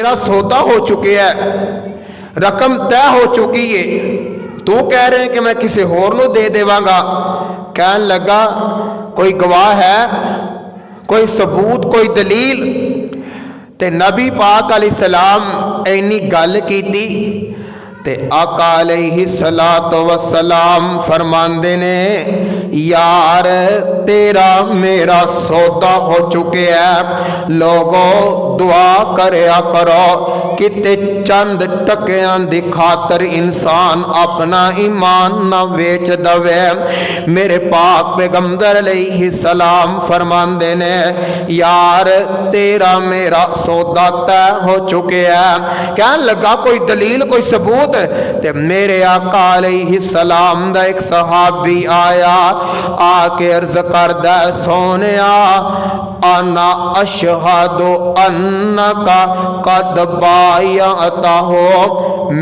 میرا سودا ہو چکے ہے، رقم طے ہو چکی ہے، تو کہہ رہے ہیں کہ میں کسی اور نو دے دیواں گا۔ کہن لگا کوئی گواہ ہے، کوئی ثبوت، کوئی دلیل؟ تے نبی پاک علیہ السلام اینی گل کیتی تے آقا علیہ السلام فرماندے نے یار تیرا میرا سودا ہو چکے ہے، لوگوں دعا کریا کرو کتے چند ٹکیاں دی خاطر انسان اپنا ایمان نہ ویچ دوے۔ میرے پاک پیغمبر علیہ السلام فرماندے نے یار تیرا میرا سودا طے ہو چکے ہے۔ کہنے لگا کوئی دلیل، کوئی ثبوت؟ تے میرے آقا علیہ السلام دا ایک صحابی آیا، آ کے عرض کردہ سونیا انا اشہد انکا قد بایعتا ہو،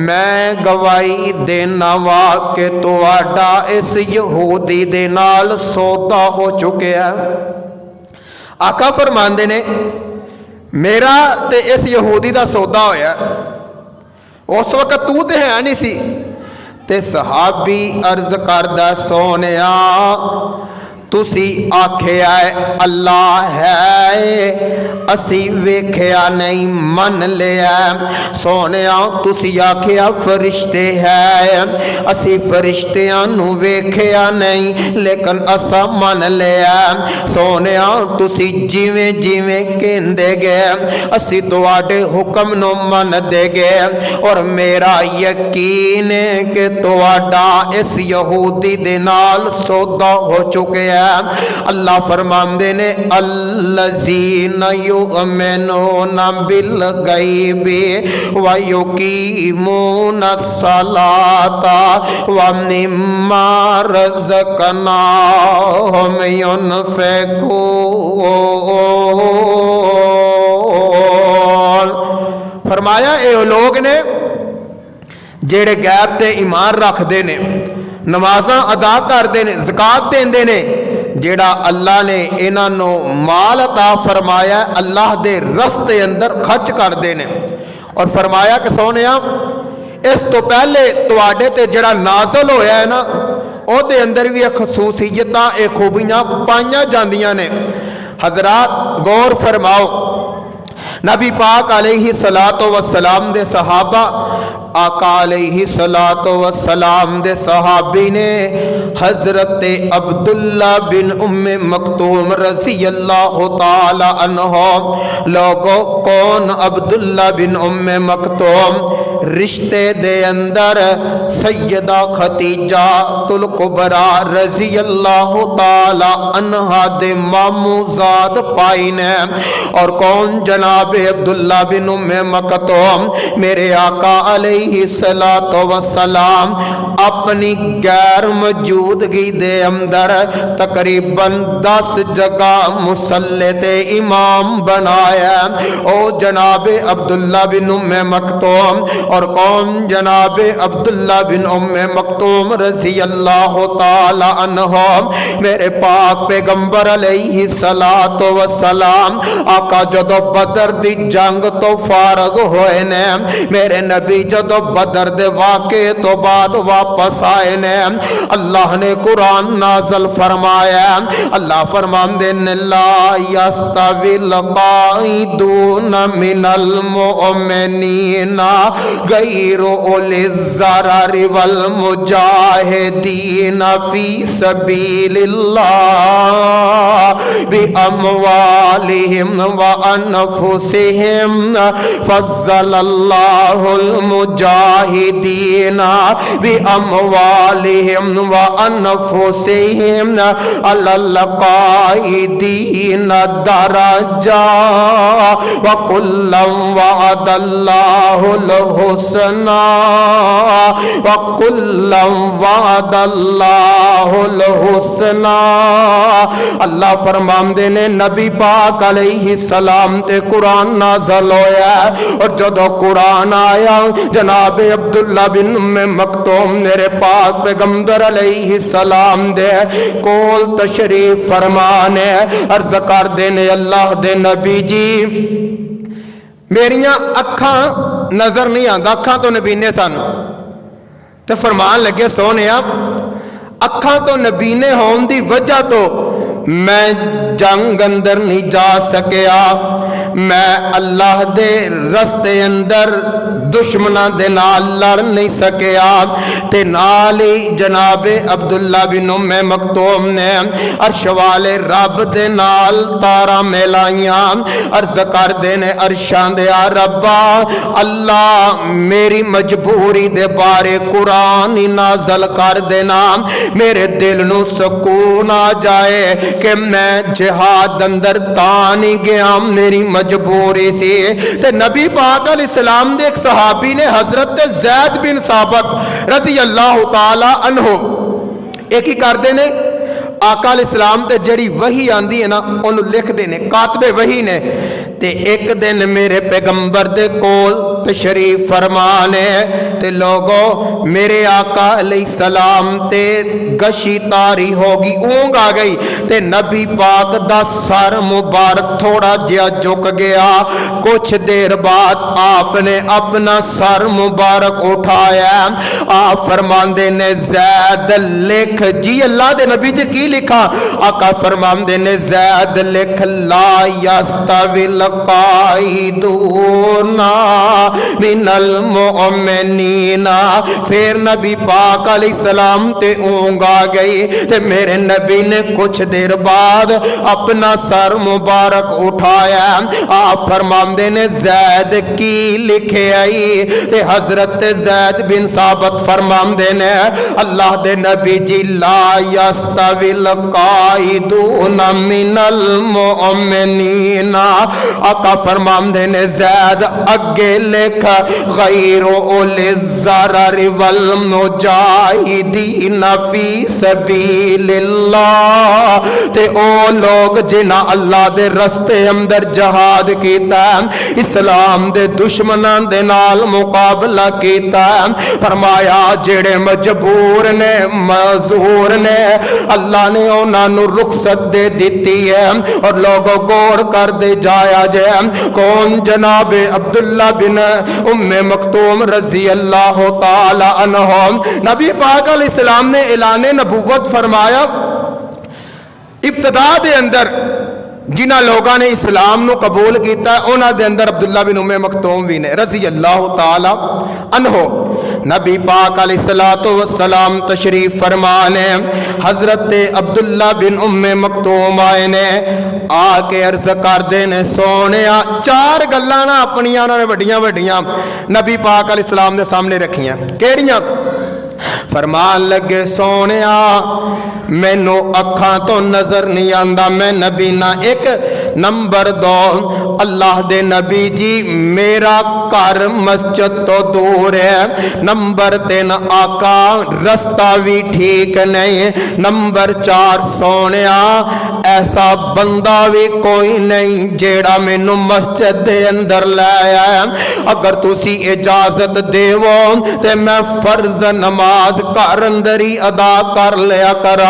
میں گواہی دینا وا کہ تواڈا اس یہودی دے نال سودا ہو چکے ہے۔ آقا فرماندے نے میرا تے اس یہودی دا سودا ہویا، اس وقت تو تے ہے نہیں سی۔ تے صحابی عرض کردہ سونیا تسی آکھیا ہے اللہ ہے، اسی ویکھیا نہیں من لیا۔ سونیا تسی آکھیا فرشتے ہے، اسی فرشتیاں نو ویکھیا نہیں لیکن اسا من لیا۔ سونیا تسی جیویں جیویں کہندے گئے اسی تواڈے حکم نو من دے گئے، اور میرا یقین ہے کہ تواڈا اس یہودی دے نال سودا ہو چکے ہیں۔ اللہ فرماندے نے الذین یؤمنون بالغیب ویقیمون الصلاۃ ومما رزقناہم ينفقون۔ فرمایا اے لوگ نے جڑے غیب تے ایمان رکھ دے نے، نمازاں ادا کر دے نے، زکات دیندے نے، جیڑا اللہ نے انہاں نو مال عطا فرمایا اللہ دے رستے اندر خرچ کر دینے۔ اور فرمایا کہ سونیا اس تو پہلے تواڈے تے جڑا نازل ہویا ہے نا او دے اندر بھی ایک خصوصیتاں ایک خوبیاں پائیاں جاندیاں نے۔ حضرات غور فرماؤ، نبی پاک علیہ السلام دے صحابہ، آقا علیہ السلام دے صحابی نے حضرت عبداللہ بن ام مکتوم رضی اللہ تعالی عنہ۔ لوگوں کون عبداللہ بن ام مکتوم؟ رشتے دے اندر سیدہ خدیجہ الکبریٰ رضی اللہ تعالی عنہ دے ماموزاد پائی نے۔ اور کون جناب عبداللہ بن ام مکتوم؟ میرے آقا علیہ السلام اپنی غیر موجودگی دے اندر تقریباً 10 جگہ مصلی تے امام بنایا۔ او جناب عبداللہ بن ام مکتوم، اور کون جناب عبداللہ بن ام مکتوم رضی اللہ تعالی عنہ؟ میرے پاک پیغمبر علیہ السلام آقا جدو بدر دی جنگ تو فارغ ہوئے نے، میرے نبی جدو بدر دے واقعے تو بعد واپس آئے نے، اللہ نے قرآن نازل فرمایا۔ اللہ فرماندے نے لا یستوی القاعدون من المؤمنین غیر اولی الضرر والمجاہدین فی سبیل اللہ باموالہم وانفسہم فضل اللہ المجاہدین باموالہم وانفسہم علی القاعدین درجہ وکلا وعد اللہ الحسنى وکلا وعد اللہ الحسنى۔ اللہ فرماندے نے نبی پاک علیہ السلام تے قرآن نازل ہویا، اور جدو قرآن آیا جناب عبداللہ بن ام مکتوم میرے پاک پیغمبر علیہ السلام دے کول تشریف فرمانے عرض کر دینے اللہ دے نبی جی मेरियां अखां नज़र नहीं आंदा, अखां तो नबीने सन। तो फरमान लगे सोहणिया अखां तो नबीने होने की वजह तो मैं जंग अंदर नहीं जा सकिया, मैं अल्लाह दे रस्ते अंदर दुश्मनां दे नाल लड़ नहीं सकिया। ते नाल ही जनाबे अब्दुल्ला बिन उम्मे मकतूम ने अर्श वाले रब दे नाल तारा मिलाइयां, अर्ज करदे ने अर्शां दे आ रब्बा अल्लाह मेरी मजबूरी दे बारे कुरान ही नाज़ल कर देना, मेरे दिल नू सुकून आ जाए कि मैं जिहाद अंदर तां नहीं गया, मेरी मजबूरी सी। ते नबी पाक अलैहिस्सलाम दे एक सहाबी ने हजरत ज़ैद बिन साबित रज़ी अल्लाह ताला अन्हु एक ही करते ने आका अलैहिस्सलाम ते जड़ी वही आंदी है ना उन्होंने लिखते ने कातबे वही ने। ते एक दिन मेरे पैगंबर दे कोल तशरीफ फरमाने ते लोगो मेरे आका अलैहिस्सलाम ते गशी तारी होगी, ऊंग आ गई ते नबी पाक दा सर मुबारक थोड़ा जिहा झुक गया। कुछ देर बाद आपने अपना सर मुबारक उठाया, आप फरमांदे ने ज़ैद लिख। जी अल्लाह दे नबी जी की लिखा? आका फरमांदे ने ज़ैद लिख ला यस्तविल काइदूना मिनल मुमिनीना। फिर नबी पाक अलैहिस्सलाम ते ऊंग आ गई ते मेरे नबी ने कुछ देर बाद अपना सर मुबारक उठाया। आप फरमांदे ने ज़ैद की लिखे आई ते हजरत ज़ैद बिन साबित फरमांदे ने अल्लाह दे नबी जी ला यस्तविल काइदूना मिनल मुमिनीना। आका फरमांदे ने ज़ैद अगे लिख गैरो उलिल ज़रर वल मुजाहिदीन फी सबीलिल्लाह। ते ओ लोग जिन्हां अल्लाह दे रस्ते अंदर जहाद कीता, इस्लाम दे दुश्मनां दे नाल मुकाबला कीता। फरमाया जेड़े मजबूर ने मजूर ने अल्लाह ने उन्होंने रुखसत दे दी है। और लोगों गौर कर दे जाया जे कौन? जनाबे अब्दुल्ला बिन उम्मे मकतूम रजी अल्लाह ताला अन्हु। नबी पाक अलैहिस्सलाम ने ऐलाने नबुव्वत फरमाया इब्तदा दे अंदर जिन्हां लोगों ने इस्लाम नू कबूल किया उन्हां दे अंदर अब्दुल्ला बिन उम्मे मकतूम भी ने रजी अल्लाह ताला अन्हु। नबी पाक अलैहिस्सलातु वस्सलाम तशरीफ फरमाने हजरत अब्दुल्ला बिन उम्मे मकतूम आए ने आके अर्ज करदे ने सोहणिया चार गल्लां ना अपनियां उन्होंने वड्डियां वड्डियां नबी पाक अलैहिस्सलाम दे सामने रखियां। केड़ियां? फरमान लगे सोहणिया मैनू अखां तो नजर नहीं आंदा, मैं नबी ना। एक नंबर दो अल्लाह दे नबी जी मेरा घर मस्जिद तो दूर है। नंबर तीन आका रास्ता भी ठीक नहीं। नंबर चार सोहणिया ऐसा बंदा भी कोई नहीं जेड़ा मैनू मस्जिद दे अंदर ले आया। अगर तुसी इजाजत देवो ते मैं फर्ज नमाज घर अंदर ही अदा कर लिया करा।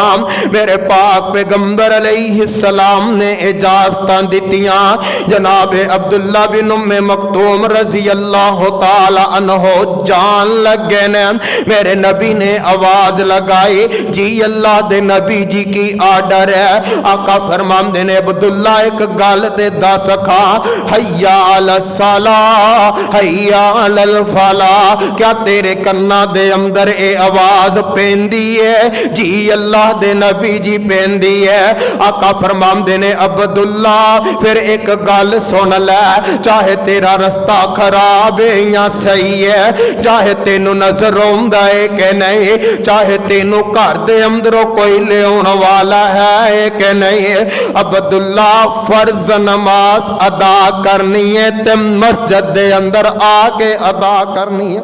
मेरे पाक पैगंबर अलैहिस्सलाम ने इजाजत दितियां। जनाबे अब्दुल्ला बिन उम्मे मकतूम रजी अल्लाह ताला अन्हु जान लगे ने मेरे नबी ने आवाज लगाई जी अल्लाह दे नबी जी की आर्डर है। आका फरमांदे ने अब्दुल्ला एक गल ते दस खा हैया अलस सला हैया अलल फला, क्या तेरे कन्ना दे अंदर ए आवाज पेंदी है? जी अल्लाह दे नबी जी पेंदी है। आका फरमांदे ने अब्दुल्ला फिर एक गल सुन ले, चाहे तेरा रास्ता खराब है या सही है, चाहे तेनू नजर आउंदा है कि नहीं, चाहे तेनू घर दे अंदरों कोई लियाउण वाला है कि नहीं, अब्दुल्ला फर्ज नमाज अदा करनी है ते मस्जिद दे अंदर आके अदा करनी है।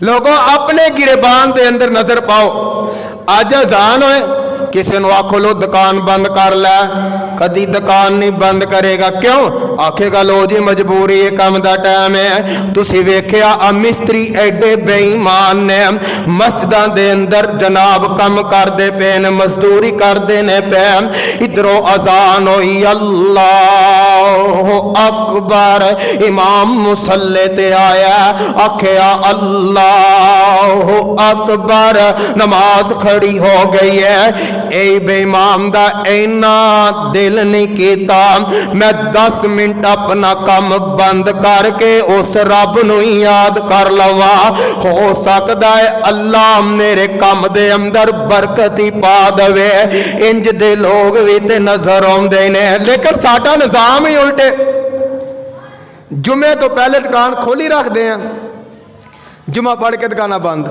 लोगों अपने गिरबान दे अंदर नजर पाओ। अज अजान होए किसी नूं आखो लो दुकान बंद कर लै, कदी दुकान नहीं बंद करेगा। क्यों? आखेगा लो जी मजबूरी है, काम दा टाइम है। तुसी वेखिया आ मिस्त्री एडे बेईमान ने, मस्जिदां दे अंदर जनाब कम करदे पे ने, मजदूरी करदे ने पे, इधरों अजान होई अल्लाहु अकबर, इमाम मुसल्ले ते आया, आखिया अल्लाहु अकबर, नमाज खड़ी हो गई है। ए बेईमान दा इन्ना दिल नहीं कीता मैं 10 मिनट अपना काम बंद करके उस रब नूं ही याद कर लवा। हो सकदा है अल्लाह मेरे काम दे अंदर बरकत ही पा दवे। इंज दे लोग भी ते नजर आउंदे ने, लेकिन साडा निजाम ही उल्टे। जुमे तो पहले दुकान खोली रखते हैं, जुमा पढ़ के दुकाना बंद।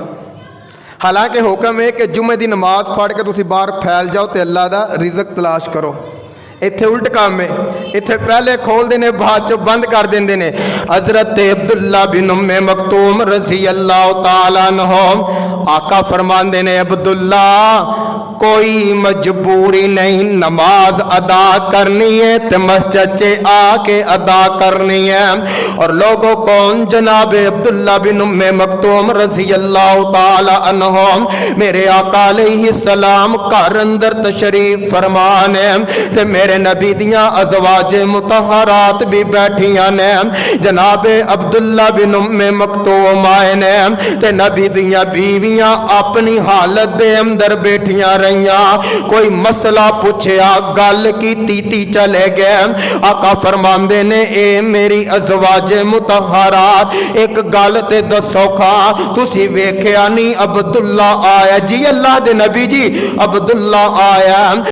हालांकि हुक्म है कि जुमे की नमाज पढ़ के तुसी बाहर फैल जाओ तो अल्लाह का रिजक तलाश करो। इत्थे उल्ट काम है, इत्थे पहले खोलते हैं बाद चो बंद कर देंगे ने। हजरत अब्दुल्ला बिन उम्मे मकतूम रजी अल्लाह तआला अन्हु आका फरमाते ने, अब्दुल्ला कोई मजबूरी नहीं, नमाज अदा करनी है तो मस्जिद चे आके अदा करनी है। और लोगों कौन? जनाब अब्दुल्ला बिन उम्मे मकतूम रजी अल्लाह तआला अन्हु मेरे आका अलैहिस्सलाम घर अंदर तशरीफ फरमान है ते मेरे नबी दियां अज़वाजे मुतहरात भी बैठियां ने। जनाब अब्दुल्ला बिन उम्मे मकतूम आए ने ते नबी दियां बीवियां अपनी हालत दे अंदर बैठियां रहियां। कोई मसला पूछया, गल की टीटी चले गए। आका फरमांदे ने, ए मेरी अज़वाजे मुतहरात एक गल ते दसो खा, तुसी वेखिया नहीं अब्दुल्ला आया? जी अल्लाह दे नबी जी अब्दुल्ला आया।